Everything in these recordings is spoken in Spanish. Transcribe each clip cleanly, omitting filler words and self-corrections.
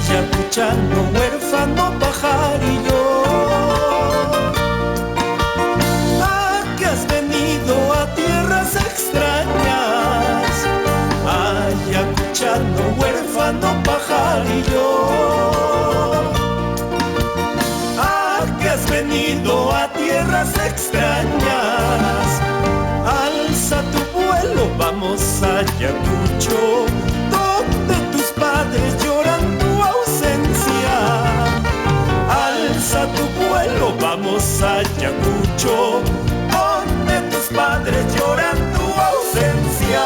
Ayacuchano, huérfano, pajarillo, ¿a qué has venido a tierras extrañas? Ayacuchano, huérfano, pajarillo, ¿a qué has venido a tierras extrañas? Alza tu vuelo, vamos a Ayacucho, donde tus padres lloran tu ausencia. Alza tu vuelo, vamos a Ayacucho, donde tus padres lloran tu ausencia.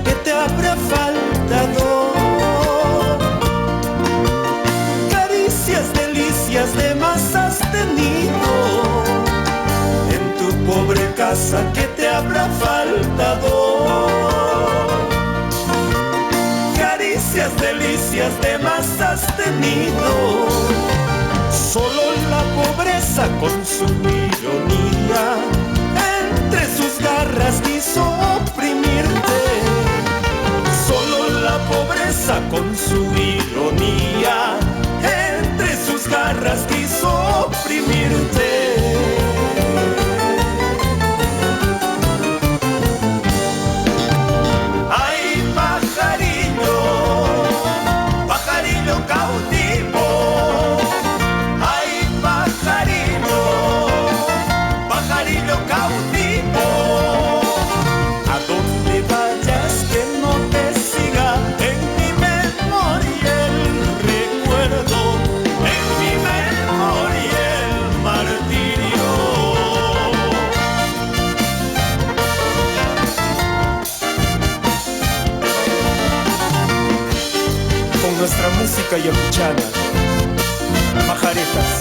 Que te habrá faltado caricias, delicias de más has tenido. En tu pobre casa que te habrá faltado caricias, delicias de más has tenido. Solo la pobreza con su ironía entre sus garras quiso oprimirte. Solo la pobreza con su ironía entre sus garras quiso oprimirte. Ay, pajarillo, pajarillo cautivo. Ay, pajarillo, pajarillo cautivo. A donde vayas que no te siga en mi memoria el recuerdo, en mi memoria el martirio. Con nuestra música ayacuchana, Majaretas.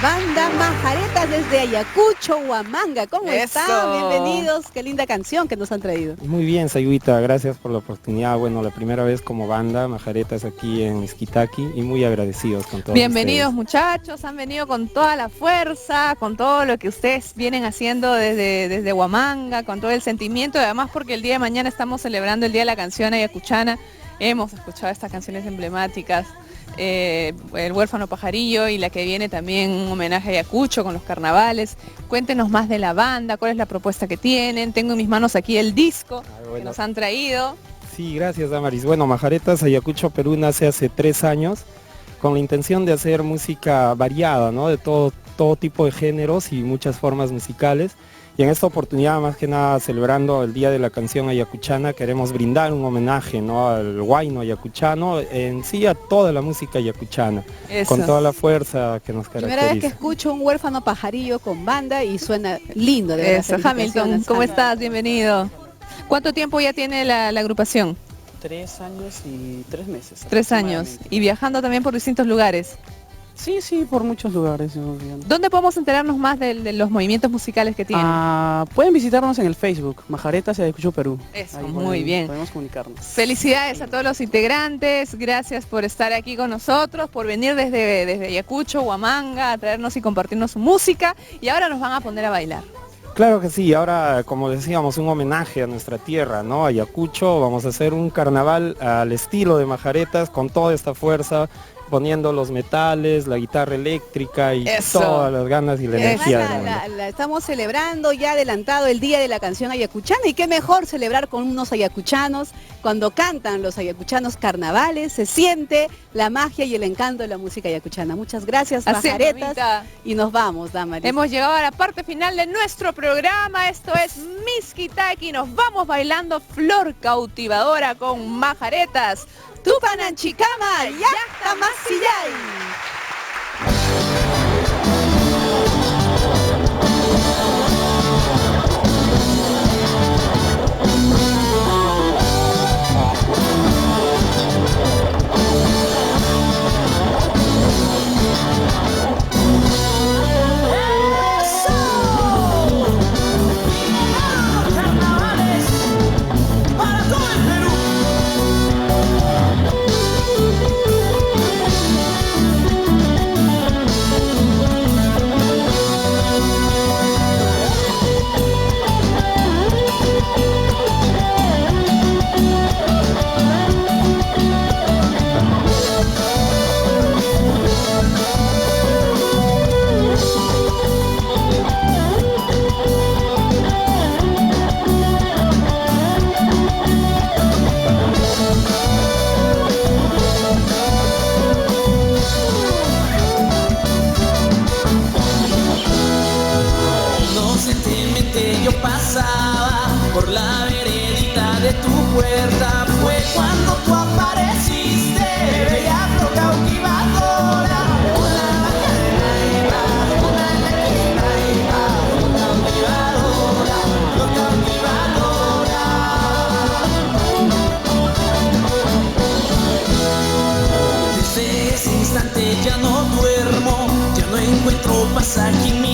Banda Majaretas desde Ayacucho, Huamanga. ¿Cómo están? Bienvenidos. Qué linda canción que nos han traído. Muy bien, Sayuita, gracias por la oportunidad. Bueno, la primera vez como banda Majaretas aquí en Izquitaqui y muy agradecidos con todos. Bienvenidos ustedes. Muchachos, han venido con toda la fuerza, con todo lo que ustedes vienen haciendo desde Huamanga, con todo el sentimiento, y además porque el día de mañana estamos celebrando el Día de la Canción Ayacuchana. Hemos escuchado estas canciones emblemáticas. El huérfano pajarillo y la que viene también un homenaje a Ayacucho con los carnavales. Cuéntenos más de la banda, cuál es la propuesta que tienen. Tengo en mis manos aquí el disco que nos han traído. Sí, gracias Damaris. Bueno, Majaretas Ayacucho Perú nace hace 3 años con la intención de hacer música variada, ¿no? De todo tipo de géneros y muchas formas musicales. Y en esta oportunidad, más que nada, celebrando el Día de la Canción Ayacuchana, queremos brindar un homenaje, ¿no?, al huayno ayacuchano, en sí a toda la música ayacuchana, con toda la fuerza que nos caracteriza. Primera vez que escucho un huérfano pajarillo con banda y suena lindo. De Eso, Hamilton, ¿cómo estás? Bienvenido. ¿Cuánto tiempo ya tiene la agrupación? 3 años y 3 meses. 3 años. Y viajando también por distintos lugares. Sí, por muchos lugares. ¿Dónde podemos enterarnos más de los movimientos musicales que tienen? Pueden visitarnos en el Facebook, Majaretas y Ayacucho Perú. Eso, ahí muy bien. Podemos comunicarnos. Felicidades a todos los integrantes, gracias por estar aquí con nosotros, por venir desde Ayacucho, Huamanga, a traernos y compartirnos su música, y ahora nos van a poner a bailar. Claro que sí, ahora como decíamos, un homenaje a nuestra tierra, ¿no? Ayacucho, vamos a hacer un carnaval al estilo de Majaretas con toda esta fuerza, poniendo los metales, la guitarra eléctrica y todas las ganas y la energía. Estamos celebrando ya adelantado el Día de la Canción Ayacuchana, y qué mejor celebrar con unos ayacuchanos. Cuando cantan los ayacuchanos carnavales, se siente la magia y el encanto de la música ayacuchana. Muchas gracias, Majaretas, y nos vamos, Damaris. Hemos llegado a la parte final de nuestro programa, esto es Miskitaki, nos vamos bailando Flor Cautivadora con Majaretas. Tupananchikama, Yacta Masillay. Yo pasaba por la veredita de tu puerta, fue cuando tú apareciste, bella flor cautivadora, una cautivadora, flor cautivadora. Desde ese instante ya no duermo, ya no encuentro paz aquí en mi